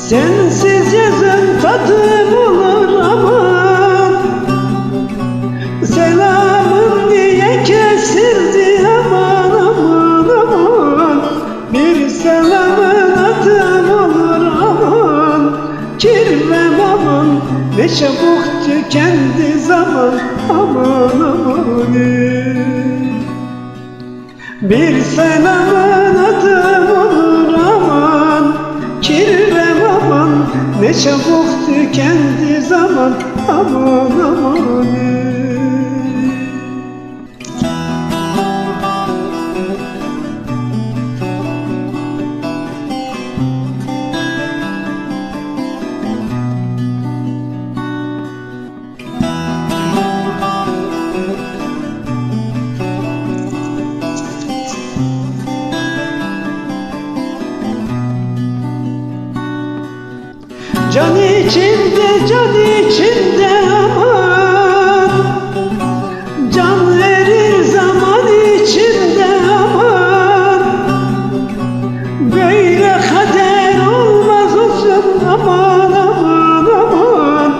Sensiz yazın tadım olur aman, selamın diye kesildi aman aman aman. Bir selamın adım olur aman, kirvem aman, ne çabuk tükendi zaman aman aman. Bir selamın adım olur aman, kirvem aman, ne çabuk tükendi zaman aman aman. Can içinde, can içinde aman, can verir zaman içinde aman. Böyle kader olmaz olsun aman aman aman.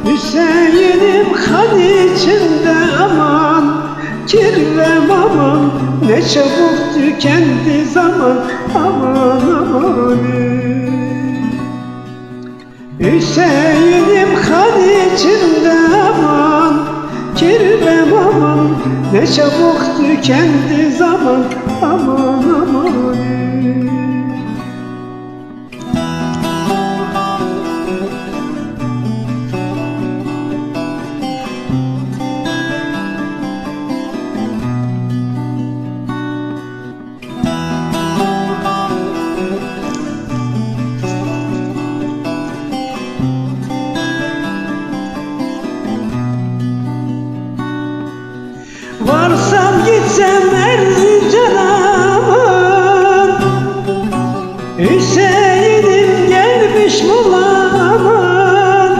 Hüseyin'im kan içinde aman, kirvem aman, ne çabuk tükendi zaman aman aman. Hüseyin'im kan içinde aman, kirvem aman, ne çabuk tükendi zaman aman aman. Varsam gitsem Erzincan'a aman, Hüseyin'im gelmiş Muğla aman.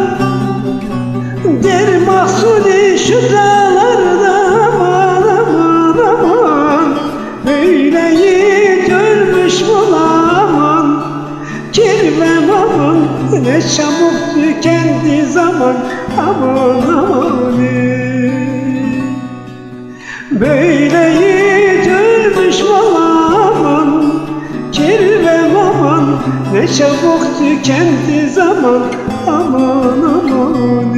Der Mahsuni şu dağlarda aman aman aman. Böyle yiğit ölmüş Muğla aman, kirvem aman, ne çabuk tükendi zaman aman aman. Böyle yiğit ölmüş aman, kirvem aman, ne çabuk tükendi zaman aman aman.